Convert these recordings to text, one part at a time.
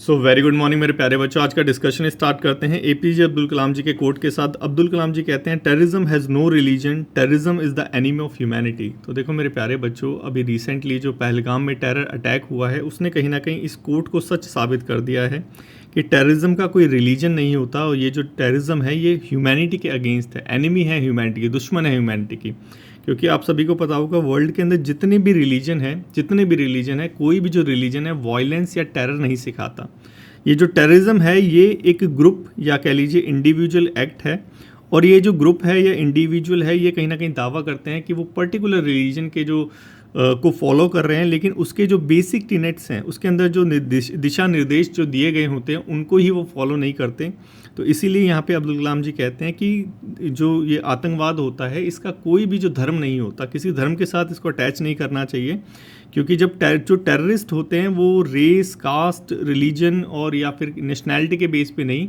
So very good morning मेरे प्यारे बच्चों। आज का डिस्कशन स्टार्ट करते हैं एपीजे अब्दुल कलाम जी के कोट के साथ। अब्दुल कलाम जी कहते हैं terrorism has no religion, terrorism is the enemy of humanity. तो देखो मेरे प्यारे बच्चों, अभी रिसेंटली जो पहलगाम में टेरर अटैक हुआ है उसने कहीं ना कहीं इस कोट को सच साबित कर दिया है कि टेररिज्म का कोई रिलीजन नहीं होता और ये जो टेररिज्म है ये ह्यूमैनिटी के अगेंस्ट है, एनिमी है ह्यूमैनिटी की, दुश्मन है ह्यूमैनिटी की। क्योंकि आप सभी को पता होगा वर्ल्ड के अंदर जितने भी रिलीजन है, कोई भी जो रिलीजन है वायलेंस या टेरर नहीं सिखाता। ये जो टेररिज्म है ये एक ग्रुप या कह लीजिए इंडिविजुअल एक्ट है, और ये जो ग्रुप है या इंडिविजुअल है ये कहीं ना कहीं दावा करते हैं कि वो पर्टिकुलर रिलीजन के जो को फॉलो कर रहे हैं, लेकिन उसके जो बेसिक टीनेट्स हैं उसके अंदर जो दिशा निर्देश जो दिए गए होते हैं उनको ही वो फॉलो नहीं करते। तो इसीलिए यहाँ पे अब्दुल कलाम जी कहते हैं कि जो ये आतंकवाद होता है इसका कोई भी जो धर्म नहीं होता, किसी धर्म के साथ इसको अटैच नहीं करना चाहिए। क्योंकि जब जो टेररिस्ट होते हैं वो रेस, कास्ट, रिलीजन और या फिर नेशनैलिटी के बेस पे नहीं,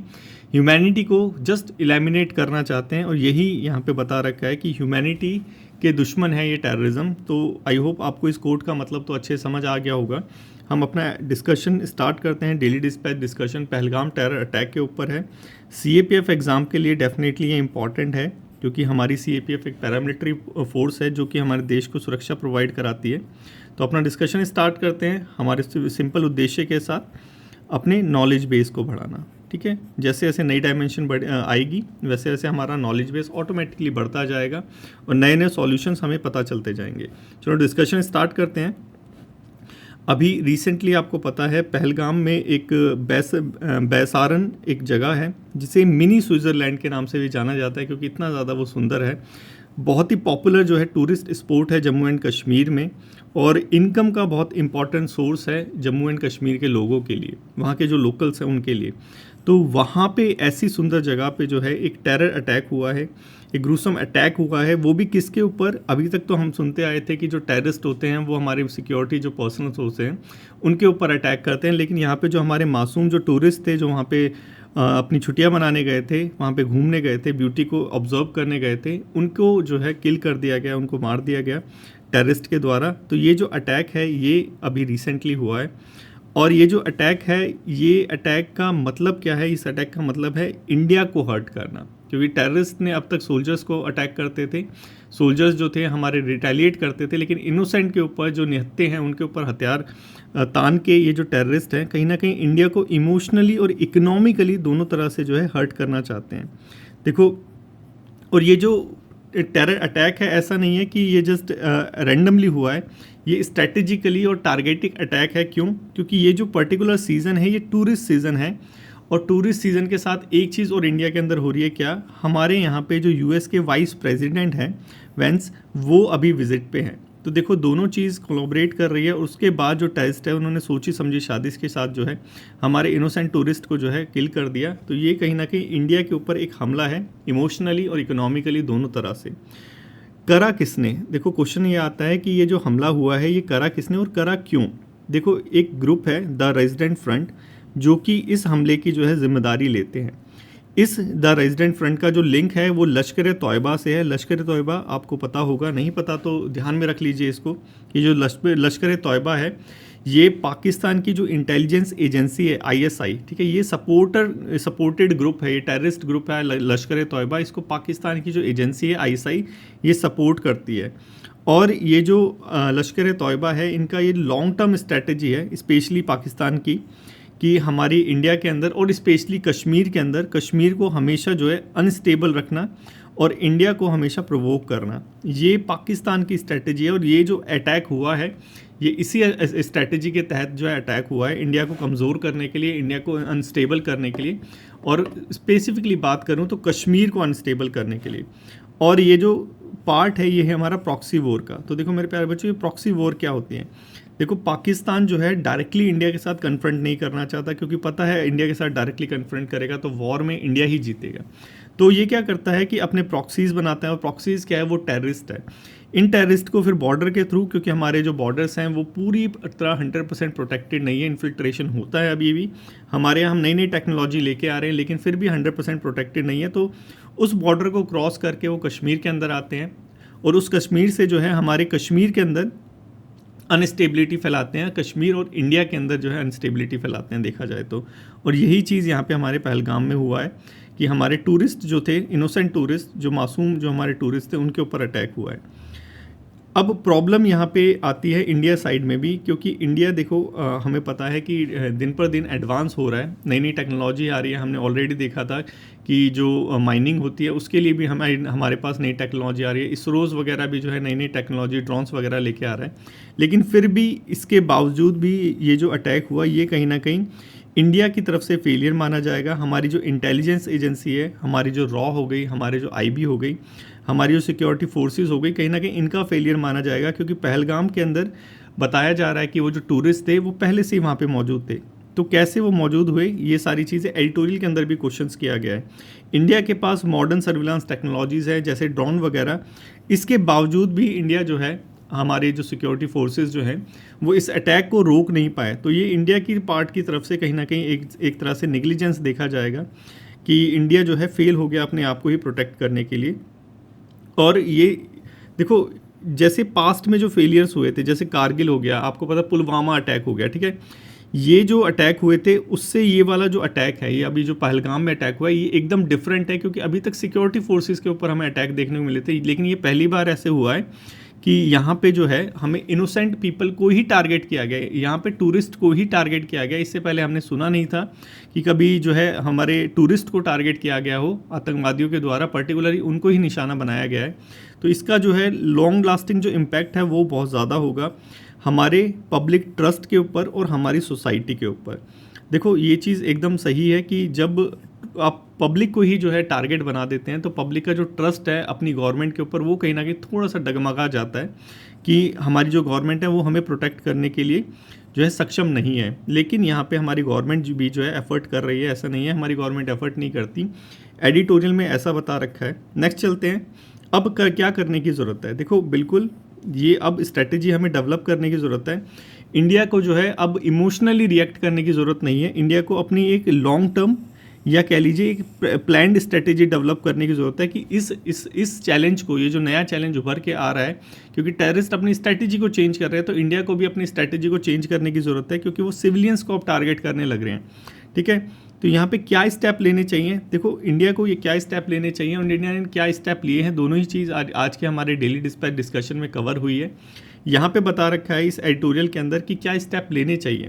ह्यूमैनिटी को जस्ट एलिमिनेट करना चाहते हैं। और यही यहाँ पे बता रखा है कि ह्यूमैनिटी के दुश्मन है ये टेररिज्म। तो आई होप आपको इस कोट का मतलब तो अच्छे समझ आ गया होगा। हम अपना डिस्कशन स्टार्ट करते हैं। Daily dispatch discussion Pahalgam terror attack के ऊपर है। सीएपीएफ एग्ज़ाम के लिए डेफिनेटली ये इंपॉर्टेंट है, क्योंकि हमारी सीएपीएफ एक पैरामिलिट्री फोर्स है जो कि हमारे देश को सुरक्षा प्रोवाइड कराती है। तो अपना डिस्कशन स्टार्ट करते हैं हमारे सिंपल उद्देश्य के साथ, अपने नॉलेज बेस को बढ़ाना। ठीक है, जैसे जैसे नई डायमेंशन आएगी वैसे वैसे हमारा नॉलेज बेस ऑटोमेटिकली बढ़ता जाएगा और नए नए सॉल्यूशंस हमें पता चलते जाएंगे। चलो डिस्कशन स्टार्ट करते हैं। अभी रिसेंटली आपको पता है पहलगाम में एक बैसारन एक जगह है जिसे मिनी स्विट्ज़रलैंड के नाम से भी जाना जाता है, क्योंकि इतना ज़्यादा वो सुंदर है। बहुत ही पॉपुलर जो है टूरिस्ट स्पॉट है जम्मू एंड कश्मीर में, और इनकम का बहुत इंपॉर्टेंट सोर्स है जम्मू एंड कश्मीर के लोगों के लिए, वहाँ के जो लोकल्स हैं उनके लिए। तो वहाँ पे ऐसी सुंदर जगह पे जो है एक टेरर अटैक हुआ है, एक ग्रूसम अटैक हुआ है। वो भी किसके ऊपर? अभी तक तो हम सुनते आए थे कि जो टेररिस्ट होते हैं वो हमारे सिक्योरिटी जो पर्सनल्स होते हैं उनके ऊपर अटैक करते हैं, लेकिन यहाँ पे जो हमारे मासूम जो टूरिस्ट थे जो वहाँ पे अपनी छुट्टियां मनाने गए थे, वहाँ पे घूमने गए थे, ब्यूटी को ऑब्जर्व करने गए थे, उनको जो है किल कर दिया गया, उनको मार दिया गया टेररिस्ट के द्वारा। तो ये जो अटैक है ये अभी रिसेंटली हुआ है, और ये जो अटैक है ये अटैक का मतलब क्या है? इस अटैक का मतलब है इंडिया को हर्ट करना, क्योंकि टेररिस्ट ने अब तक सोल्जर्स को अटैक करते थे, सोल्जर्स जो थे हमारे रिटेलिएट करते थे, लेकिन इनोसेंट के ऊपर जो निहत्थे हैं उनके ऊपर हथियार तान के ये जो टेररिस्ट हैं कहीं ना कहीं इंडिया को इमोशनली और इकोनॉमिकली दोनों तरह से जो है हर्ट करना चाहते हैं। देखो, और ये जो टेरर अटैक है ऐसा नहीं है कि ये जस्ट रैंडमली हुआ है, ये स्ट्रेटेजिकली और टारगेटिक अटैक है। क्यों? क्योंकि ये जो पर्टिकुलर सीज़न है ये टूरिस्ट सीज़न है, और टूरिस्ट सीज़न के साथ एक चीज़ और इंडिया के अंदर हो रही है क्या? हमारे यहाँ पे जो यूएस के वाइस प्रेसिडेंट हैं वेंस, वो अभी विजिट पे हैं। तो देखो दोनों चीज़ कोलैबोरेट कर रही है। उसके बाद जो टेररिस्ट है उन्होंने सोची समझी साजिश के साथ जो है हमारे इनोसेंट टूरिस्ट को जो है किल कर दिया। तो ये कहीं ना कहीं इंडिया के ऊपर एक हमला है, इमोशनली और इकोनॉमिकली दोनों तरह से। करा किसने? देखो क्वेश्चन ये आता है कि ये जो हमला हुआ है ये करा किसने और करा क्यों? देखो एक ग्रुप है द रेजिडेंट फ्रंट जो कि इस हमले की जो है जिम्मेदारी लेते हैं। इस द रेजिडेंट फ्रंट का जो लिंक है वो लश्कर तोयबा से है। लश्कर तोयबा आपको पता होगा, नहीं पता तो ध्यान में रख लीजिए इसको, कि जो लश्कर तोयबा है ये पाकिस्तान की जो इंटेलिजेंस एजेंसी है आईएसआई, ठीक है, ये सपोर्टेड ग्रुप है, ये टेररिस्ट ग्रुप है लश्कर तोयबा। इसको पाकिस्तान की जो एजेंसी है आईएसआई ये सपोर्ट करती है। और ये जो लश्कर तोयबा है इनका ये लॉन्ग टर्म स्ट्रेटजी है, स्पेशली पाकिस्तान की, कि हमारी इंडिया के अंदर और स्पेशली कश्मीर के अंदर कश्मीर को हमेशा जो है अनस्टेबल रखना और इंडिया को हमेशा प्रोवोक करना, ये पाकिस्तान की स्ट्रेटजी है। और ये जो अटैक हुआ है ये इसी स्ट्रेटजी के तहत जो है अटैक हुआ है, इंडिया को कमज़ोर करने के लिए, इंडिया को अनस्टेबल करने के लिए, और स्पेसिफिकली बात करूं तो कश्मीर को अनस्टेबल करने के लिए। और ये जो पार्ट है ये है हमारा प्रॉक्सी वॉर का। तो देखो मेरे प्यारे बच्चों, ये प्रॉक्सी वॉर क्या होती है? देखो पाकिस्तान जो है डायरेक्टली इंडिया के साथ कन्फ्रंट नहीं करना चाहता, क्योंकि पता है इंडिया के साथ डायरेक्टली कन्फ्रंट करेगा तो वॉर में इंडिया ही जीतेगा। तो ये क्या करता है कि अपने प्रॉक्सीज बनाता है, और प्रॉक्सीज क्या है? वो टेररिस्ट है। इन टेररिस्ट को फिर बॉर्डर के थ्रू, क्योंकि हमारे जो बॉर्डर्स हैं वो पूरी तरह 100% प्रोटेक्टेड नहीं है, इन्फिल्ट्रेशन होता है अभी भी हमारे यहाँ, हम नई नई टेक्नोलॉजी लेके आ रहे हैं, लेकिन फिर भी 100% प्रोटेक्टेड नहीं है। तो उस बॉर्डर को क्रॉस करके वो कश्मीर के अंदर आते हैं, और उस कश्मीर से जो है हमारे कश्मीर के अंदर अनस्टेबिलिटी फैलाते हैं, कश्मीर और इंडिया के अंदर जो है अनस्टेबिलिटी फैलाते हैं देखा जाए तो। और यही चीज़ यहाँ पे हमारे पहलगाम में हुआ है कि हमारे टूरिस्ट जो थे, इनोसेंट टूरिस्ट, जो मासूम जो हमारे टूरिस्ट थे, उनके ऊपर अटैक हुआ है। अब प्रॉब्लम यहाँ पे आती है इंडिया साइड में भी, क्योंकि इंडिया देखो हमें पता है कि दिन पर दिन एडवांस हो रहा है, नई नई टेक्नोलॉजी आ रही है। हमने ऑलरेडी देखा था कि जो माइनिंग होती है उसके लिए भी हमारे पास नई टेक्नोलॉजी आ रही है। इसरोज वगैरह भी जो है नई नई टेक्नोलॉजी, ड्रोन्स वगैरह लेके आ रहा है। लेकिन फिर भी इसके बावजूद भी ये जो अटैक हुआ, ये कहीं ना कहीं इंडिया की तरफ से फेलियर माना जाएगा। हमारी जो इंटेलिजेंस एजेंसी है, हमारी जो रॉ हो गई, हमारी जो आईबी हो गई, हमारी जो सिक्योरिटी फोर्सेस हो गई, कहीं ना कहीं इनका फेलियर माना जाएगा। क्योंकि पहलगाम के अंदर बताया जा रहा है कि वो जो टूरिस्ट थे वो पहले से ही वहाँ पे मौजूद थे। तो कैसे वो मौजूद हुए, ये सारी चीज़ें एडिटोरियल के अंदर भी क्वेश्चंस किया गया है। इंडिया के पास मॉडर्न सर्विलांस टेक्नोलॉजीज़ है जैसे ड्रोन वगैरह, इसके बावजूद भी इंडिया जो है, हमारे जो सिक्योरिटी फोर्सेस जो हैं, वो इस अटैक को रोक नहीं पाए। तो ये इंडिया की पार्ट की तरफ से कहीं ना कहीं एक तरह से नेग्लिजेंस देखा जाएगा कि इंडिया जो है फेल हो गया अपने आप को ही प्रोटेक्ट करने के लिए। और ये देखो, जैसे पास्ट में जो फेलियर्स हुए थे, जैसे कारगिल हो गया, आपको पता पुलवामा अटैक हो गया, ठीक है, ये जो अटैक हुए थे उससे ये वाला जो अटैक है, ये अभी जो पहलगाम में अटैक हुआ है, ये एकदम डिफरेंट है। क्योंकि अभी तक सिक्योरिटी फोर्सेस के ऊपर हमें अटैक देखने को मिले थे, लेकिन ये पहली बार ऐसे हुआ है कि यहाँ पे जो है हमें इनोसेंट पीपल को ही टारगेट किया गया, यहाँ पे टूरिस्ट को ही टारगेट किया गया। इससे पहले हमने सुना नहीं था कि कभी जो है हमारे टूरिस्ट को टारगेट किया गया हो आतंकवादियों के द्वारा, पर्टिकुलरली उनको ही निशाना बनाया गया है। तो इसका जो है लॉन्ग लास्टिंग जो इम्पैक्ट है वो बहुत ज़्यादा होगा हमारे पब्लिक ट्रस्ट के ऊपर और हमारी सोसाइटी के ऊपर। देखो, ये चीज़ एकदम सही है कि जब आप पब्लिक को ही जो है टारगेट बना देते हैं तो पब्लिक का जो ट्रस्ट है अपनी गवर्नमेंट के ऊपर, वो कहीं ना कहीं थोड़ा सा डगमगा जाता है कि हमारी जो गवर्नमेंट है वो हमें प्रोटेक्ट करने के लिए जो है सक्षम नहीं है। लेकिन यहाँ पे हमारी गवर्नमेंट भी जो है एफर्ट कर रही है, ऐसा नहीं है हमारी गवर्नमेंट एफर्ट नहीं करती। एडिटोरियल में ऐसा बता रखा है। नेक्स्ट चलते हैं, अब क्या करने की ज़रूरत है। देखो, बिल्कुल ये अब स्ट्रेटेजी हमें डेवलप करने की ज़रूरत है। इंडिया को जो है अब इमोशनली रिएक्ट करने की ज़रूरत नहीं है। इंडिया को अपनी एक लॉन्ग टर्म या कह लीजिए एक प्लान्ड स्ट्रेटेजी डेवलप करने की ज़रूरत है कि इस चैलेंज को, ये जो नया चैलेंज उभर के आ रहा है, क्योंकि टेररिस्ट अपनी स्ट्रेटेजी को चेंज कर रहे हैं, तो इंडिया को भी अपनी स्ट्रेटेजी को चेंज करने की ज़रूरत है, क्योंकि वो सिविलियंस को अब टारगेट करने लग रहे हैं। ठीक है, तो यहाँ पे क्या स्टेप लेने चाहिए, देखो इंडिया को ये क्या स्टेप लेने चाहिए और इंडिया ने क्या स्टेप लिए हैं, दोनों ही चीज़ आज के हमारे डेली डिस्पैच डिस्कशन में कवर हुई है। यहाँ पे बता रखा है इस एडिटोरियल के अंदर कि क्या स्टेप लेने चाहिए।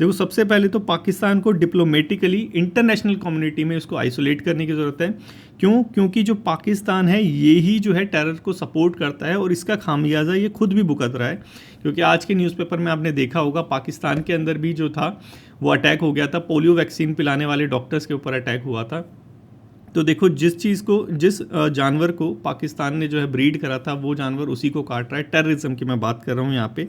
देखो, सबसे पहले तो पाकिस्तान को डिप्लोमेटिकली इंटरनेशनल कम्युनिटी में उसको आइसोलेट करने की ज़रूरत है। क्यों? क्योंकि जो पाकिस्तान है ये ही जो है टेरर को सपोर्ट करता है और इसका खामियाजा ये खुद भी भुगत रहा है। क्योंकि आज के न्यूज़पेपर में आपने देखा होगा, पाकिस्तान के अंदर भी जो था वो अटैक हो गया था, पोलियो वैक्सीन पिलाने वाले डॉक्टर्स के ऊपर अटैक हुआ था। तो देखो, जिस जानवर को पाकिस्तान ने जो है ब्रीड करा था, वो जानवर उसी को काट रहा है। टेररिज्म की मैं बात कर रहा हूँ यहाँ पे।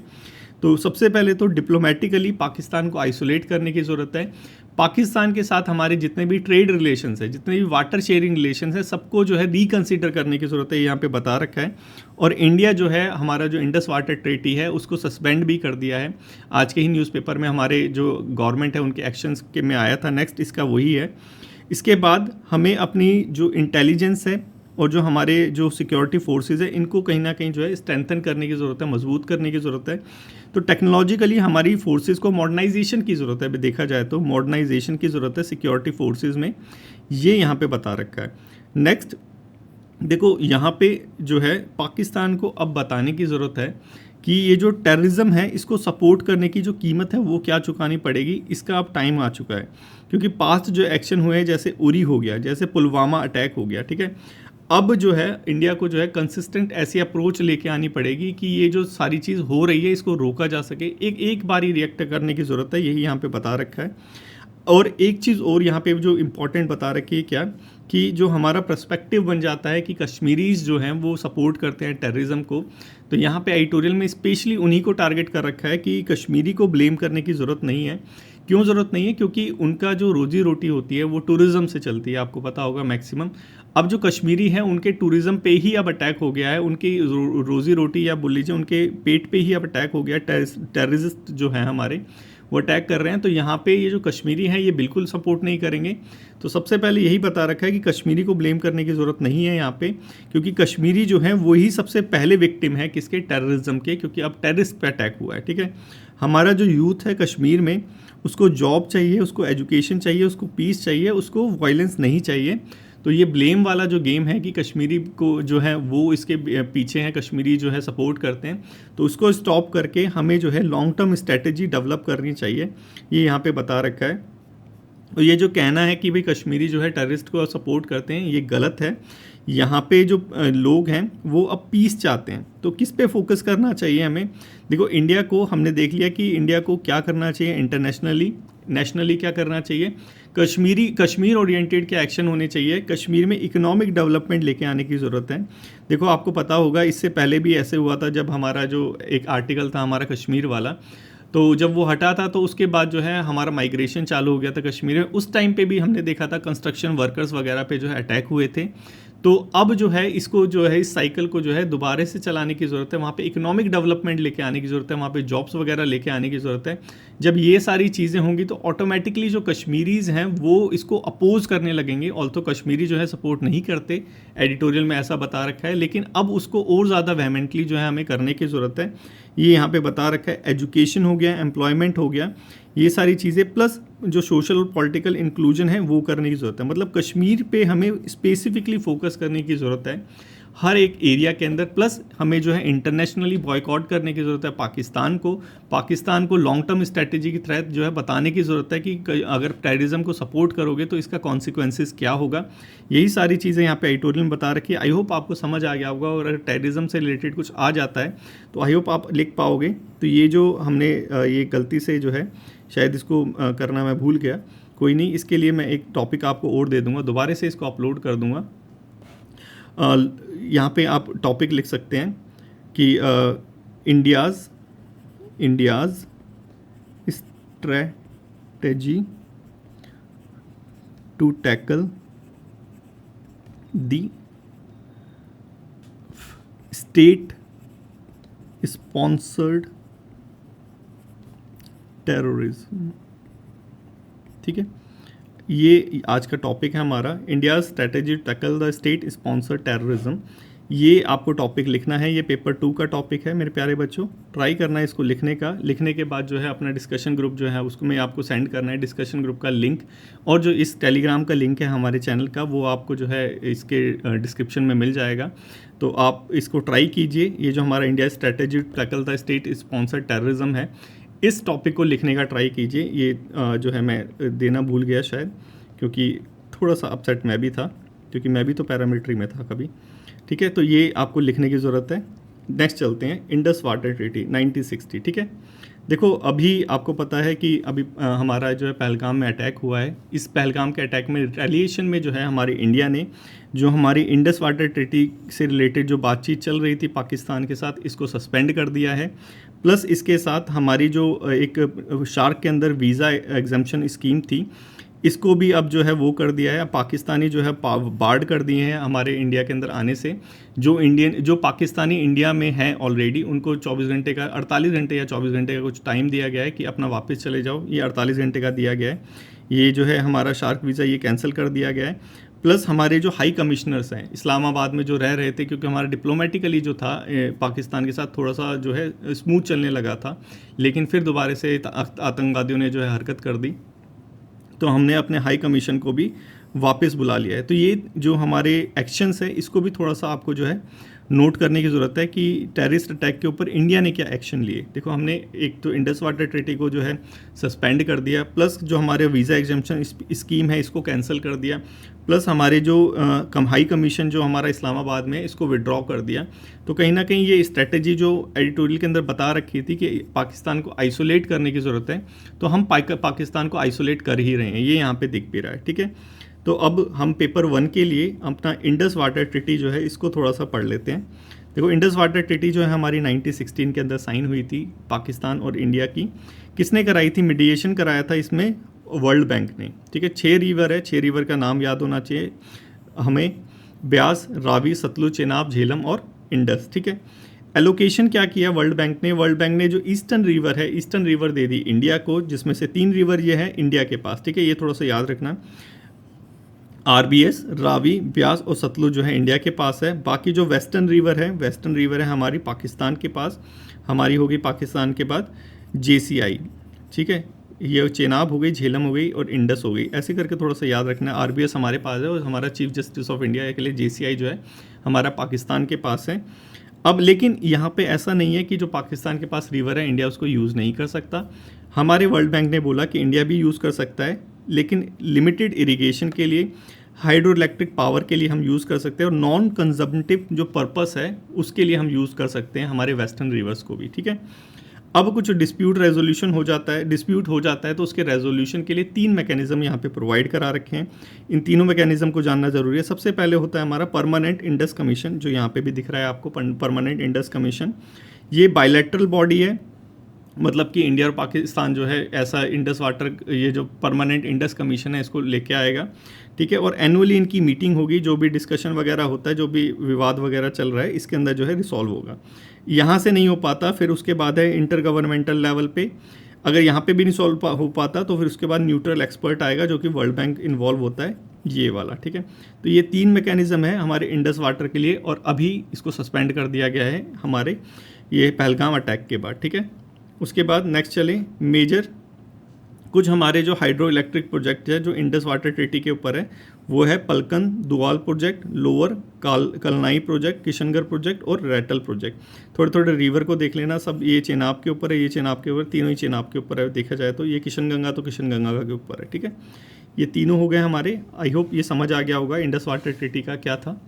तो सबसे पहले तो डिप्लोमेटिकली पाकिस्तान को आइसोलेट करने की ज़रूरत है। पाकिस्तान के साथ हमारे जितने भी ट्रेड रिलेशंस है, जितने भी वाटर शेयरिंग रिलेशंस है, सबको जो है रिकंसिडर करने की ज़रूरत है, यहाँ पे बता रखा है। और इंडिया जो है हमारा जो इंडस वाटर ट्रीटी है उसको सस्पेंड भी कर दिया है। आज के ही न्यूज़पेपर में हमारे जो गवर्नमेंट है उनके एक्शंस के में आया था। नेक्स्ट इसका वही है। इसके बाद हमें अपनी जो इंटेलिजेंस है और जो हमारे जो सिक्योरिटी फोर्सेस है, इनको कहीं ना कहीं जो है स्ट्रेंथन करने की ज़रूरत है, मजबूत करने की ज़रूरत है। तो टेक्नोलॉजिकली हमारी फोर्सेस को मॉडर्नाइजेशन की ज़रूरत है। अभी देखा जाए तो मॉडर्नाइजेशन की ज़रूरत है सिक्योरिटी फोर्सेस में, ये यहाँ पे बता रखा है। नेक्स्ट देखो, यहाँ पे जो है पाकिस्तान को अब बताने की ज़रूरत है कि ये जो टेररिज्म है इसको सपोर्ट करने की जो कीमत है वो क्या चुकानी पड़ेगी, इसका अब टाइम आ चुका है। क्योंकि पास्ट जो एक्शन हुए, जैसे उरी हो गया, जैसे पुलवामा अटैक हो गया, ठीक है, अब जो है इंडिया को जो है कंसिस्टेंट ऐसी अप्रोच लेके आनी पड़ेगी कि ये जो सारी चीज़ हो रही है इसको रोका जा सके। एक बार ही रिएक्ट करने की ज़रूरत है, यही यहाँ पे बता रखा है। और एक चीज़ और यहाँ पे जो इम्पोर्टेंट बता रखी है क्या, कि जो हमारा पर्सपेक्टिव बन जाता है कि कश्मीरीज जो हैं वो सपोर्ट करते हैं टेररिज्म को। तो यहाँ पे एडिटोरियल में स्पेशली उन्हीं को टारगेट कर रखा है कि कश्मीरी को ब्लेम करने की ज़रूरत नहीं है। क्यों ज़रूरत नहीं है? क्योंकि उनका जो रोजी रोटी होती है वो टूरिज़्म से चलती है, आपको पता होगा मैक्सिमम। अब जो कश्मीरी हैं उनके टूरिज़्म पे ही अब अटैक हो गया है, उनकी रोजी रोटी या बोल लीजिए उनके पेट पे ही अब अटैक हो गया। टेररिस्ट जो हैं हमारे, वो अटैक कर रहे हैं। तो यहाँ पे ये जो कश्मीरी हैं ये बिल्कुल सपोर्ट नहीं करेंगे। तो सबसे पहले यही बता रखा है कि कश्मीरी को ब्लेम करने की ज़रूरत नहीं है यहाँ पे, क्योंकि कश्मीरी जो है वही सबसे पहले विक्टिम है किसके, टेररिज्म के, क्योंकि अब टेररिस्ट पे अटैक हुआ है। ठीक है, हमारा जो यूथ है कश्मीर में, उसको जॉब चाहिए, उसको एजुकेशन चाहिए, उसको पीस चाहिए, उसको वायलेंस नहीं चाहिए। तो ये ब्लेम वाला जो गेम है कि कश्मीरी को जो है वो इसके पीछे हैं, कश्मीरी जो है सपोर्ट करते हैं, तो उसको स्टॉप करके हमें जो है लॉन्ग टर्म स्ट्रेटजी डेवलप करनी चाहिए, ये यहाँ पे बता रखा है। तो ये जो कहना है कि भाई कश्मीरी जो है टेररिस्ट को सपोर्ट करते हैं, ये गलत है। यहाँ पे जो लोग हैं वो अब पीस चाहते हैं, तो किस पे फोकस करना चाहिए हमें। देखो इंडिया को हमने देख लिया कि इंडिया को क्या करना चाहिए इंटरनेशनली, नेशनली क्या करना चाहिए। कश्मीर ओरिएंटेड के एक्शन होने चाहिए, कश्मीर में इकोनॉमिक डेवलपमेंट लेके आने की ज़रूरत है। देखो आपको पता होगा इससे पहले भी ऐसे हुआ था, जब हमारा जो एक आर्टिकल था हमारा कश्मीर वाला, तो जब वो हटा था तो उसके बाद जो है हमारा माइग्रेशन चालू हो गया था कश्मीर में। उस टाइम पे भी हमने देखा था कंस्ट्रक्शन वर्कर्स वगैरह पे जो है अटैक हुए थे। तो अब जो है इसको जो है इस साइकिल को जो है दोबारा से चलाने की ज़रूरत है, वहाँ पे इकोनॉमिक डेवलपमेंट लेके आने की ज़रूरत है, वहाँ पे जॉब्स वगैरह लेके आने की ज़रूरत है। जब ये सारी चीज़ें होंगी तो ऑटोमेटिकली जो कश्मीरीज़ हैं वो इसको अपोज करने लगेंगे। ऑल्थो कश्मीरी जो है सपोर्ट नहीं करते, एडिटोरियल में ऐसा बता रखा है, लेकिन अब उसको और ज़्यादा वेहेमेंटली जो है हमें करने की ज़रूरत है। ये यहाँ पे बता रखा है, एजुकेशन हो गया, एम्प्लॉयमेंट हो गया, ये सारी चीज़ें, प्लस जो सोशल और पॉलिटिकल इंक्लूजन है वो करने की ज़रूरत है। मतलब कश्मीर पे हमें स्पेसिफिकली फोकस करने की ज़रूरत है हर एक एरिया के अंदर। प्लस हमें जो है इंटरनेशनली बॉयकॉट करने की ज़रूरत है पाकिस्तान को लॉन्ग टर्म स्ट्रेटजी के तहत जो है बताने की ज़रूरत है कि अगर टेररिज्म को सपोर्ट करोगे तो इसका कॉन्सिक्वेंसेस क्या होगा। यही सारी चीज़ें यहाँ पे एडिटोरियल में बता रखी है। आई होप आपको समझ आ गया होगा, और अगर टेररिज्म से रिलेटेड कुछ आ जाता है तो आई होप आप लिख पाओगे। तो ये जो हमने ये गलती से जो है शायद इसको करना मैं भूल गया, कोई नहीं, इसके लिए मैं एक टॉपिक आपको और दे दूंगा, दोबारा से इसको अपलोड कर दूंगा। यहाँ पे आप टॉपिक लिख सकते हैं कि India's strategy to tackle the state sponsored terrorism. ठीक है, ये आज का टॉपिक है हमारा, India strategy to tackle the state sponsored terrorism. ये आपको टॉपिक लिखना है, ये पेपर 2 का टॉपिक है मेरे प्यारे बच्चों। ट्राई करना है इसको लिखने का, लिखने के बाद जो है अपना डिस्कशन ग्रुप जो है उसको मैं आपको सेंड करना है, डिस्कशन ग्रुप का लिंक, और जो इस टेलीग्राम का लिंक है हमारे चैनल का वो आपको जो है इसके डिस्क्रिप्शन में मिल जाएगा। तो आप इसको ट्राई कीजिए। ये जो हमारा India strategy to tackle the state sponsored terrorism है, इस टॉपिक को लिखने का ट्राई कीजिए। ये जो है मैं देना भूल गया शायद, क्योंकि थोड़ा सा अपसेट मैं भी था, क्योंकि मैं भी तो पैरामिलिट्री में था कभी। ठीक है, तो ये आपको लिखने की ज़रूरत है। नेक्स्ट चलते हैं, इंडस वाटर ट्रीटी 1960। ठीक है, देखो अभी आपको पता है कि अभी हमारा जो है पहलगाम में अटैक हुआ है। इस पहलगाम के अटैक में रिटेलिएशन में जो है हमारे इंडिया ने जो हमारी इंडस वाटर ट्रीटी से रिलेटेड जो बातचीत चल रही थी पाकिस्तान के साथ, इसको सस्पेंड कर दिया है। प्लस इसके साथ हमारी जो एक शार्क के अंदर वीज़ा एग्जम्पशन स्कीम थी, इसको भी अब जो है वो कर दिया है। पाकिस्तानी जो है बार्ड कर दिए हैं हमारे इंडिया के अंदर आने से। जो पाकिस्तानी इंडिया में हैं ऑलरेडी, उनको 24 घंटे का, 48 घंटे या 24 घंटे का कुछ टाइम दिया गया है कि अपना वापस चले जाओ। ये 48 घंटे का दिया गया है। ये जो है हमारा शार्क वीज़ा ये कैंसिल कर दिया गया है। प्लस हमारे जो हाई कमिश्नर्स हैं इस्लामाबाद में जो रह रहे थे, क्योंकि हमारा डिप्लोमेटिकली जो था पाकिस्तान के साथ थोड़ा सा जो है स्मूथ चलने लगा था, लेकिन फिर दोबारा से आतंकवादियों ने जो है हरकत कर दी, तो हमने अपने हाई कमीशन को भी वापस बुला लिया है। तो ये जो हमारे एक्शंस है इसको भी थोड़ा सा आपको जो है नोट करने की ज़रूरत है कि टेररिस्ट अटैक के ऊपर इंडिया ने क्या एक्शन लिए। देखो हमने एक तो इंडस वाटर ट्रीटी को जो है सस्पेंड कर दिया, प्लस जो हमारे वीज़ा एग्जम्पशन स्कीम है इसको कैंसिल कर दिया, प्लस हमारे जो हाई कमीशन जो हमारा इस्लामाबाद में इसको विड्रॉ कर दिया। तो कहीं ना कहीं ये स्ट्रेटजी जो एडिटोरियल के अंदर बता रखी थी कि पाकिस्तान को आइसोलेट करने की ज़रूरत है, तो हम पाकिस्तान को आइसोलेट कर ही रहे हैं, ये यहाँ पे दिख भी रहा है। ठीक है, तो अब हम पेपर 1 के लिए अपना इंडस वाटर ट्रीटी जो है इसको थोड़ा सा पढ़ लेते हैं। देखो इंडस वाटर ट्रीटी जो है हमारी 1916 के अंदर साइन हुई थी पाकिस्तान और इंडिया की। किसने कराई थी? मीडिएशन कराया था इसमें वर्ल्ड बैंक ने। ठीक है, 6 रिवर है, 6 रिवर का नाम याद होना चाहिए हमें, ब्यास, रावी, सतलुज, चेनाब, झेलम और इंडस। ठीक है, एलोकेशन क्या किया वर्ल्ड बैंक ने? वर्ल्ड बैंक ने जो ईस्टर्न रिवर है, ईस्टर्न रिवर दे दी इंडिया को, जिसमें से 3 रिवर ये है इंडिया के पास, ठीक है, ये थोड़ा सा याद रखना। आरबीएस, रावी, ब्यास और सतलुज जो है इंडिया के पास है। बाकी जो वेस्टर्न रिवर है, वेस्टर्न रिवर है हमारी पाकिस्तान के पास, हमारी होगी पाकिस्तान के बाद जेसीआई, ठीक है, ये चेनाब हो गई, झेलम हो गई और इंडस हो गई, ऐसे करके थोड़ा सा याद रखना है। आरबीएस हमारे पास है और हमारा चीफ जस्टिस ऑफ इंडिया के लिए जेसीआई जो है हमारा पाकिस्तान के पास है। अब लेकिन यहाँ पे ऐसा नहीं है कि जो पाकिस्तान के पास रिवर है इंडिया उसको यूज़ नहीं कर सकता। हमारे वर्ल्ड बैंक ने बोला कि इंडिया भी यूज़ कर सकता है, लेकिन लिमिटेड इरिगेशन के लिए, हाइड्रो इलेक्ट्रिक पावर के लिए हम यूज़ कर सकते हैं, और नॉन कंजम्पटिव जो पर्पस है उसके लिए हम यूज़ कर सकते हैं हमारे वेस्टर्न रिवर्स को भी, ठीक है। अब कुछ डिस्प्यूट रेजोल्यूशन हो जाता है, डिस्प्यूट हो जाता है तो उसके रेजोल्यूशन के लिए 3 मैकेनिज्म यहाँ पे प्रोवाइड करा रखे हैं। इन तीनों मैकेनिज्म को जानना जरूरी है। सबसे पहले होता है हमारा परमानेंट इंडस कमीशन, जो यहाँ पे भी दिख रहा है आपको, परमानेंट इंडस कमीशन। ये बायलैटरल बॉडी है, मतलब कि इंडिया और पाकिस्तान जो है ऐसा इंडस वाटर, ये जो परमानेंट इंडस कमीशन है इसको लेके आएगा, ठीक है। और एनुअली इनकी मीटिंग होगी, जो भी डिस्कशन वगैरह होता है, जो भी विवाद वगैरह चल रहा है इसके अंदर जो है रिसॉल्व होगा। यहाँ से नहीं हो पाता, फिर उसके बाद है इंटर गवर्नमेंटल लेवल पे, अगर यहाँ पे भी नहीं सॉल्व हो पाता तो फिर उसके बाद न्यूट्रल एक्सपर्ट आएगा, जो कि वर्ल्ड बैंक इन्वॉल्व होता है, ये वाला, ठीक है। तो ये 3 मैकेनिज्म है हमारे इंडस वाटर के लिए, और अभी इसको सस्पेंड कर दिया गया है हमारे ये पहलगाम अटैक के बाद, ठीक है। उसके बाद नेक्स्ट चले मेजर, कुछ हमारे जो हाइड्रो इलेक्ट्रिक प्रोजेक्ट है जो इंडस वाटर ट्रीटी के ऊपर है, वो है Pakal Dul project, lower Kalnai project, Kishangarh project और रैटल प्रोजेक्ट। थोड़े थोड़े रिवर को देख लेना, सब ये चेनाब के ऊपर है, ये चेनाब के ऊपर, तीनों ही चेनाब के ऊपर है देखा जाए तो। ये किशनगंगा तो किशनगंगा के ऊपर है, ठीक है। ये तीनों हो गए हमारे। आई होप ये समझ आ गया होगा इंडस वाटर ट्रीटी का क्या था।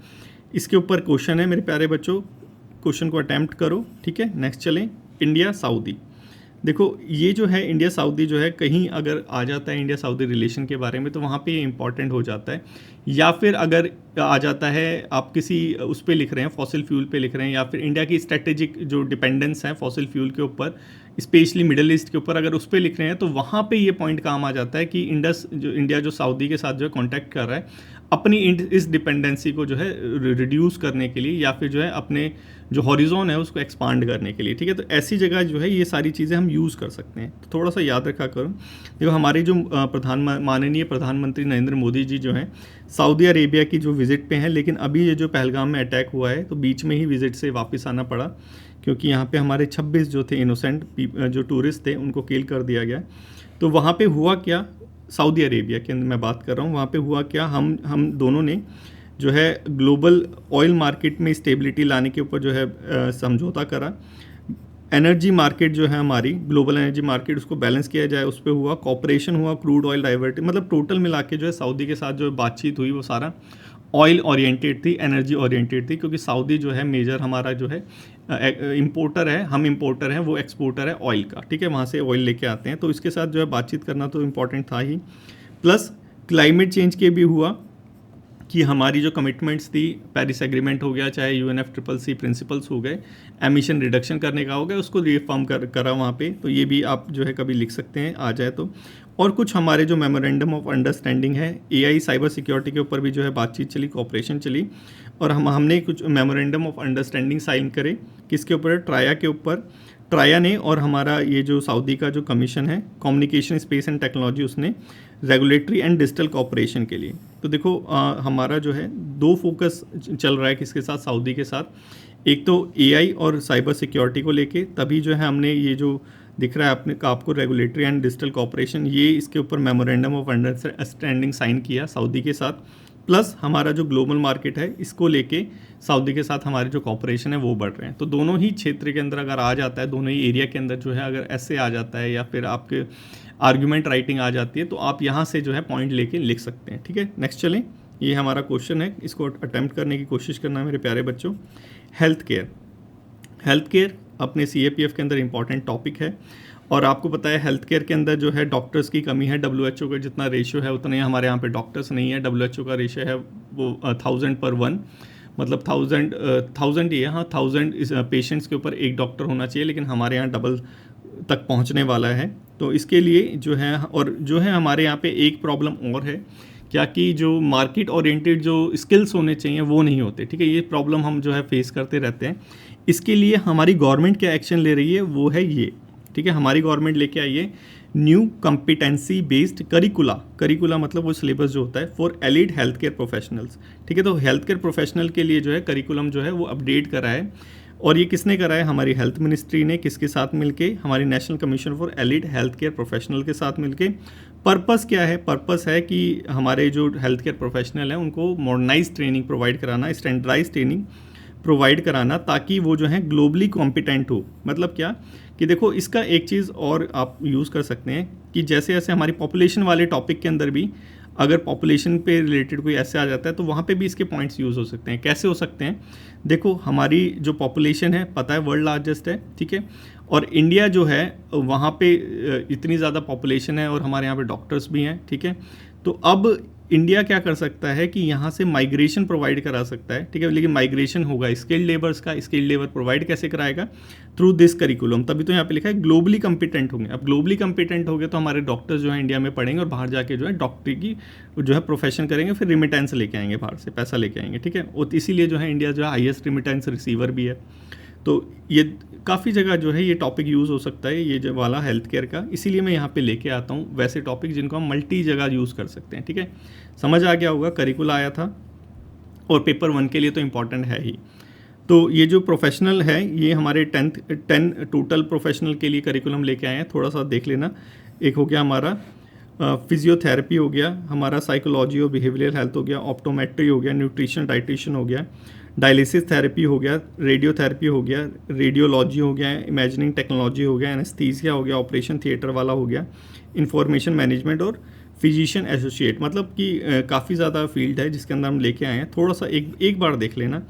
इसके ऊपर क्वेश्चन है मेरे प्यारे बच्चों, क्वेश्चन को अटैम्प्ट करो, ठीक है। नेक्स्ट चलें, इंडिया सऊदी। देखो ये जो है इंडिया सऊदी जो है, कहीं अगर आ जाता है इंडिया सऊदी रिलेशन के बारे में तो वहाँ पे ये इंपॉर्टेंट हो जाता है, या फिर अगर आ जाता है आप किसी उस पे लिख रहे हैं, फॉसिल फ्यूल पे लिख रहे हैं, या फिर इंडिया की स्ट्रेटेजिक जो डिपेंडेंस है फॉसिल फ्यूल के ऊपर, स्पेशली मिडल ईस्ट के ऊपर, अगर उस पर लिख रहे हैं तो वहाँ पे ये पॉइंट काम आ जाता है कि इंडिया जो सऊदी के साथ जो है कॉन्टैक्ट कर रहा है, अपनी इस डिपेंडेंसी को जो है रिड्यूस करने के लिए, या फिर जो है अपने जो हॉरिजॉन है उसको एक्सपांड करने के लिए, ठीक है। तो ऐसी जगह जो है ये सारी चीज़ें हम यूज़ कर सकते हैं, तो थोड़ा सा याद रखा करो। देखो हमारे जो माननीय प्रधानमंत्री नरेंद्र मोदी जी जो हैं सऊदी अरेबिया की जो विज़िट पे हैं, लेकिन अभी ये जो पहलगाम में अटैक हुआ है तो बीच में ही विज़िट से वापस आना पड़ा, क्योंकि यहाँ पे हमारे 26 जो थे इनोसेंट जो टूरिस्ट थे उनको किल कर दिया गया। तो वहाँ पे हुआ क्या, सऊदी अरेबिया के अंदर मैं बात कर रहा हूँ, वहाँ पे हुआ क्या, हम दोनों ने जो है ग्लोबल ऑयल मार्केट में स्टेबिलिटी लाने के ऊपर जो है समझौता करा। एनर्जी मार्केट जो है हमारी ग्लोबल एनर्जी मार्केट, उसको बैलेंस किया जाए, उस पर हुआ कॉपरेशन, हुआ क्रूड ऑयल डाइवर्ट, मतलब टोटल मिला के जो है सऊदी के साथ जो बातचीत हुई वो सारा ऑयल ओरिएंटेड थी, एनर्जी ओरिएंटेड थी, क्योंकि सऊदी जो है मेजर हमारा जो है इंपोर्टर है, हम इंपोर्टर हैं, वो एक्सपोर्टर है ऑयल का, ठीक है, वहाँ से ऑयल लेके आते हैं। तो इसके साथ जो है बातचीत करना तो इम्पॉर्टेंट था ही, प्लस क्लाइमेट चेंज के भी हुआ कि हमारी जो कमिटमेंट्स थी, पेरिस एग्रीमेंट हो गया, चाहे UNFCCC प्रिंसिपल्स हो गए, एमिशन रिडक्शन करने का हो गया, उसको रीफॉर्म करा वहाँ पे, तो ये भी आप जो है कभी लिख सकते हैं आ जाए तो। और कुछ हमारे जो मेमोरेंडम ऑफ अंडरस्टैंडिंग है, AI साइबर सिक्योरिटी के ऊपर भी जो है बातचीत चली, कोऑपरेशन चली, और हमने कुछ मेमोरेंडम ऑफ अंडरस्टैंडिंग साइन करे, किसके ऊपर, ट्राया के ऊपर, ट्राया ने, और हमारा ये जो सऊदी का जो कमीशन है कम्युनिकेशन स्पेस एंड टेक्नोलॉजी, उसने रेगुलेटरी एंड डिजिटल कॉपरेशन के लिए। तो देखो हमारा जो है 2 फोकस चल रहा है किसके साथ, सऊदी के साथ, एक तो AI और साइबर सिक्योरिटी को लेके, तभी जो है हमने ये जो दिख रहा है आपको रेगुलेटरी एंड डिजिटल कॉपरेशन, ये इसके ऊपर मेमोरेंडम ऑफ अंडरस्टैंडिंग साइन किया सऊदी के साथ। प्लस हमारा जो ग्लोबल मार्केट है इसको लेके सऊदी के साथ हमारे जो कॉपरेशन है वो बढ़ रहे हैं। तो दोनों ही क्षेत्र के अंदर अगर आ जाता है, दोनों ही एरिया के अंदर जो है अगर ऐसे आ जाता है, या फिर आपके आर्ग्यूमेंट राइटिंग आ जाती है, तो आप यहाँ से जो है पॉइंट लेके लिख सकते हैं, ठीक है। नेक्स्ट चलें, ये हमारा क्वेश्चन है, इसको अटैम्प्ट करने की कोशिश करना मेरे प्यारे बच्चों। हेल्थ केयर अपने CAPF के अंदर इंपॉर्टेंट टॉपिक है, और आपको पता है हेल्थ केयर के अंदर जो है डॉक्टर्स की कमी है। WHO का जितना रेशियो है उतना ही हमारे यहाँ पे डॉक्टर्स नहीं है। WHO का रेशियो है वो 1000/1, मतलब 1000 ही है, हाँ 1000 पेशेंट्स के ऊपर एक डॉक्टर होना चाहिए, लेकिन हमारे यहाँ डबल तक पहुँचने वाला है। तो इसके लिए जो है, और जो है हमारे यहाँ पे एक प्रॉब्लम और है क्या, कि जो मार्केट ओरिएंटेड जो स्किल्स होने चाहिए वो नहीं होते, ठीक है। ये प्रॉब्लम हम जो है फेस करते रहते हैं। इसके लिए हमारी गवर्नमेंट क्या एक्शन ले रही है वो है ये, ठीक है। हमारी गवर्नमेंट लेके आई है न्यू कॉम्पिटेंसी बेस्ड करिकुला मतलब वो सिलेबस जो होता है for allied health care professionals, ठीक है। तो हेल्थ केयर प्रोफेशनल के लिए जो है करिकुलम जो है वो अपडेट करा है, और ये किसने करा है? हमारी हेल्थ मिनिस्ट्री ने। किसके साथ मिलके? हमारी national commission for allied health care professional के साथ मिलके। पर्पस क्या है? पर्पस है कि हमारे जो हेल्थ केयर प्रोफेशनल हैं उनको मॉडर्नाइज ट्रेनिंग प्रोवाइड कराना, स्टैंडर्डाइज ट्रेनिंग प्रोवाइड कराना, ताकि वो जो है ग्लोबली कॉम्पिटेंट हो। मतलब क्या कि देखो, इसका एक चीज़ और आप यूज़ कर सकते हैं कि जैसे जैसे हमारी पॉपुलेशन वाले टॉपिक के अंदर भी अगर पॉपुलेशन पे रिलेटेड कोई ऐसे आ जाता है तो वहाँ पे भी इसके पॉइंट्स यूज़ हो सकते हैं। कैसे हो सकते हैं? देखो, हमारी जो पॉपुलेशन है पता है वर्ल्ड लार्जेस्ट है, ठीक है, और इंडिया जो है वहाँ पे इतनी ज़्यादा पॉपुलेशन है और हमारे यहाँ पे डॉक्टर्स भी हैं, ठीक है। तो अब इंडिया क्या कर सकता है कि यहाँ से माइग्रेशन प्रोवाइड करा सकता है, ठीक है। लेकिन माइग्रेशन होगा स्किल्ड लेबर्स का, स्किल्ड लेबर प्रोवाइड कैसे कराएगा? Through this curriculum. तभी तो यहाँ पे लिखा है ग्लोबली कम्पिटेंट होंगे। अब ग्लोबली कम्पिटेंट हो गए तो हमारे डॉक्टर्स जो है इंडिया में पढ़ेंगे और बाहर जाके जो है डॉक्टरी की जो है प्रोफेशन करेंगे, फिर रिमिटेंस लेके आएंगे, बाहर से पैसा लेके आएंगे, ठीक है। और इसीलिए जो है इंडिया जो है हाईएस्ट रिमिटेंस रिसीवर भी है। तो ये काफ़ी जगह जो है ये टॉपिक यूज़ हो सकता है, ये जो वाला हेल्थ केयर का, इसीलिए मैं यहाँ पे लेके आता हूँ वैसे टॉपिक जिनको हम मल्टी जगह यूज़ कर सकते हैं, ठीक है। समझ आ गया होगा, करिकुला आया था और पेपर 1 के लिए तो इम्पॉर्टेंट है ही। तो ये जो प्रोफेशनल है ये हमारे 10 टोटल प्रोफेशनल के लिए करिकुलम लेके आए हैं, थोड़ा सा देख लेना। एक हो गया हमारा फिजियोथेरेपी हो गया, हमारा साइकोलॉजी और बिहेवियरल हेल्थ हो गया, ऑप्टोमेट्री हो गया, न्यूट्रिशन डाइटिशियन हो गया, डायलिसिस थेरेपी हो गया, रेडियोथेरेपी हो गया, रेडियोलॉजी हो गया, इमेजिनिंग टेक्नोलॉजी हो गया, एनेस्थीसिया हो गया, ऑपरेशन थिएटर वाला हो गया, इंफॉर्मेशन मैनेजमेंट और फिजिशियन एसोसिएट। मतलब कि काफ़ी ज़्यादा फील्ड है जिसके अंदर हम लेके आए हैं। थोड़ा सा एक बार देख लेना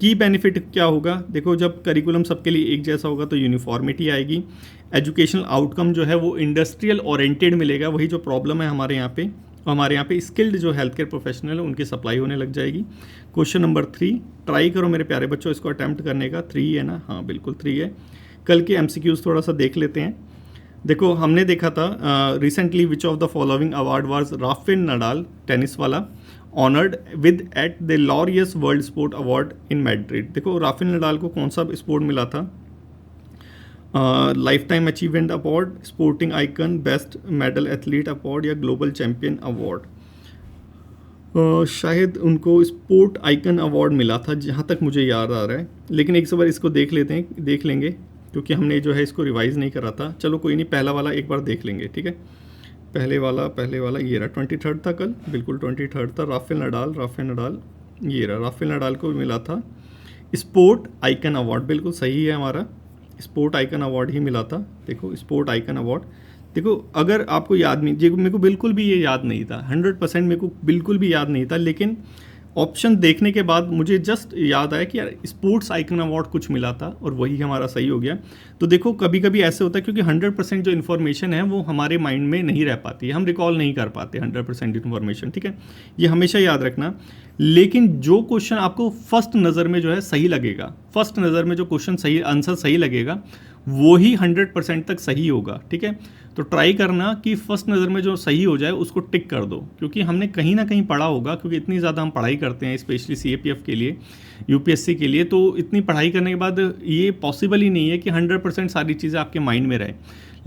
की बेनिफिट क्या होगा। देखो, जब करिकुलम सबके लिए एक जैसा होगा तो यूनिफॉर्मिटी आएगी, एजुकेशनल आउटकम जो है वो इंडस्ट्रियल ओरिएंटेड मिलेगा। वही जो प्रॉब्लम है हमारे यहाँ पे स्किल्ड जो हेल्थ केयर प्रोफेशनल है उनकी सप्लाई होने लग जाएगी। क्वेश्चन नंबर 3 ट्राई करो मेरे प्यारे बच्चों इसको अटैम्प्ट करने का। 3 है ना? हाँ बिल्कुल 3 है। कल के MCQs थोड़ा सा देख लेते हैं। देखो, हमने देखा था recently which of the following award was Rafael Nadal tennis वाला honoured with at the Laureus World Sport Award in Madrid. देखो, राफेल नडाल को कौन सा स्पोर्ट मिला था? Lifetime achievement award, sporting icon, best medal athlete award या global champion award. शायद उनको स्पोर्ट आइकन अवार्ड मिला था जहाँ तक मुझे याद आ रहा है, लेकिन एक बार इसको देख लेंगे क्योंकि हमने जो है इसको रिवाइज़ नहीं करा था। चलो कोई नहीं, पहला वाला एक बार देख लेंगे, ठीक है। पहले वाला ये रहा, 23 था कल, बिल्कुल 23 था। राफेल नडाल ये रहा, राफेल नडाल को मिला था स्पोर्ट आइकन अवार्ड। बिल्कुल सही है, हमारा स्पोर्ट आइकन अवार्ड ही मिला था। देखो, स्पोर्ट आइकन अवार्ड। देखो, अगर आपको याद नहीं, मेरे को बिल्कुल भी ये याद नहीं था, 100% मेरे को बिल्कुल भी याद नहीं था, लेकिन ऑप्शन देखने के बाद मुझे जस्ट याद आया कि यार स्पोर्ट्स आइकन अवार्ड कुछ मिला था और वही हमारा सही हो गया। तो देखो, कभी कभी ऐसे होता है क्योंकि 100% जो इन्फॉर्मेशन है वो हमारे माइंड में नहीं रह पाती है, हम रिकॉल नहीं कर पाते 100% इन्फॉर्मेशन, ठीक है। ये हमेशा याद रखना। लेकिन जो क्वेश्चन आपको फर्स्ट नज़र में जो है सही लगेगा, फर्स्ट नज़र में जो क्वेश्चन सही आंसर सही लगेगा वो ही 100% तक सही होगा, ठीक है। तो ट्राई करना कि फर्स्ट नज़र में जो सही हो जाए उसको टिक कर दो, क्योंकि हमने कहीं ना कहीं पढ़ा होगा, क्योंकि इतनी ज़्यादा हम पढ़ाई करते हैं स्पेशली CAPF के लिए, UPSC के लिए। तो इतनी पढ़ाई करने के बाद ये पॉसिबल ही नहीं है कि 100% सारी चीज़ें आपके माइंड में रहे,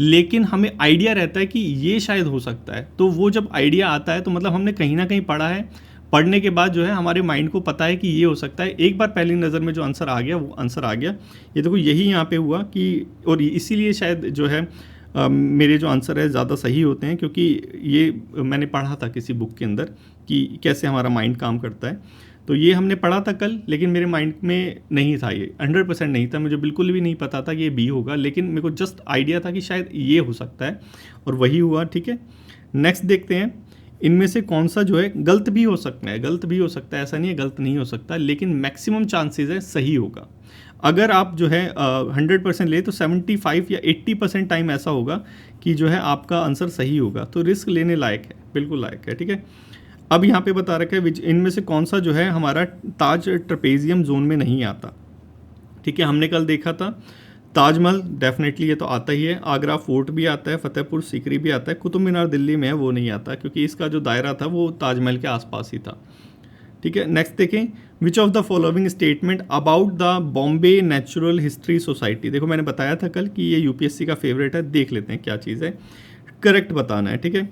लेकिन हमें आइडिया रहता है कि ये शायद हो सकता है। तो वो जब आइडिया आता है तो मतलब हमने कहीं ना कहीं पढ़ा है, पढ़ने के बाद जो है हमारे माइंड को पता है कि ये हो सकता है। एक बार पहली नज़र में जो आंसर आ गया वो आंसर आ गया। ये देखो, यही यहाँ पे हुआ कि, और इसीलिए शायद जो है मेरे जो आंसर है ज़्यादा सही होते हैं, क्योंकि ये मैंने पढ़ा था किसी बुक के अंदर कि कैसे हमारा माइंड काम करता है। तो ये हमने पढ़ा था कल, लेकिन मेरे माइंड में नहीं था, ये 100% नहीं था, मुझे बिल्कुल भी नहीं पता था कि ये B होगा, लेकिन मेरे को जस्ट आइडिया था कि शायद ये हो सकता है और वही हुआ, ठीक है। नेक्स्ट देखते हैं, इनमें से कौन सा जो है गलत भी हो सकता है, ऐसा नहीं है गलत नहीं हो सकता, लेकिन मैक्सिमम चांसेस है सही होगा। अगर आप जो है 100% ले तो 75 या 80% टाइम ऐसा होगा कि जो है आपका आंसर सही होगा। तो रिस्क लेने लायक है, बिल्कुल लायक है, ठीक है। अब यहाँ पे बता रखा है इनमें से कौन सा जो है हमारा ताज ट्रेपेजियम जोन में नहीं आता, ठीक है। हमने कल देखा था ताजमहल, डेफिनेटली ये तो आता ही है। आगरा फोर्ट भी आता है, फतेहपुर सीकरी भी आता है। कुतुब मीनार दिल्ली में है, वो नहीं आता क्योंकि इसका जो दायरा था वो ताजमहल के आसपास ही था, ठीक है, नेक्स्ट देखें, विच of the following statement about the Bombay natural history society, देखो मैंने बताया था कल कि ये यूपीएससी का फेवरेट है, देख लेते हैं क्या चीज़ है, करेक्ट बताना है, ठीक है।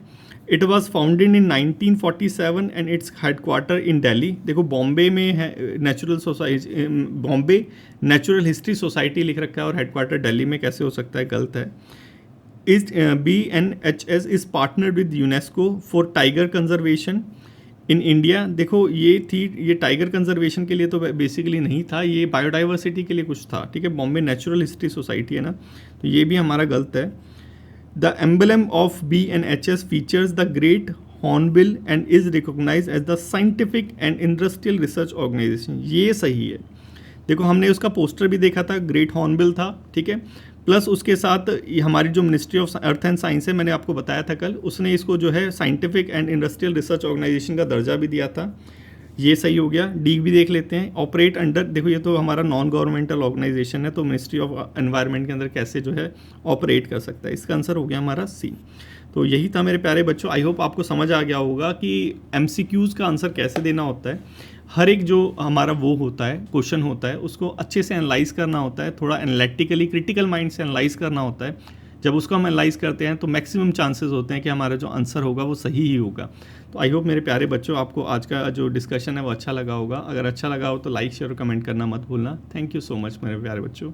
It was founded in 1947 and its headquarter in Delhi, देखो बॉम्बे में है natural society, Bombay natural history society लिख रखा है और हेडक्वार्टर दिल्ली में, कैसे हो सकता है, गलत है। Is BNHS is partner with UNESCO for tiger conservation in India, देखो ये टाइगर कंजर्वेशन के लिए तो बेसिकली नहीं था, ये बायोडाइवर्सिटी के लिए कुछ था, ठीक है। बॉम्बे नेचुरल हिस्ट्री सोसाइटी है ना, तो ये भी हमारा गलत है। The emblem of BNHS features the great hornbill and is recognize as the scientific and industrial research organisation, ये सही है। देखो हमने उसका पोस्टर भी देखा था, ग्रेट हॉर्नबिल था, ठीक है, प्लस उसके साथ हमारी जो ministry of earth and science है, मैंने आपको बताया था कल, उसने इसको जो है scientific and industrial research organisation का दर्जा भी दिया था, ये सही हो गया। डी भी देख लेते हैं, ऑपरेट अंडर, देखो ये तो हमारा नॉन गवर्नमेंटल ऑर्गेनाइजेशन है, तो मिनिस्ट्री ऑफ एनवायरनमेंट के अंदर कैसे जो है ऑपरेट कर सकता है, इसका आंसर हो गया हमारा सी। तो यही था मेरे प्यारे बच्चों, आई होप आपको समझ आ गया होगा कि MCQs का आंसर कैसे देना होता है। हर एक जो हमारा वो होता है क्वेश्चन होता है, उसको अच्छे से एनालाइज करना होता है, थोड़ा एनालिटिकली क्रिटिकल माइंड से एनालाइज करना होता है। जब उसको हम एनालाइज करते हैं तो मैक्सिमम चांसेस होते हैं कि हमारा जो आंसर होगा वो सही ही होगा। तो आई होप मेरे प्यारे बच्चों आपको आज का जो डिस्कशन है वो अच्छा लगा होगा। अगर अच्छा लगा हो तो लाइक शेयर और कमेंट करना मत भूलना। थैंक यू सो मच मेरे प्यारे बच्चों।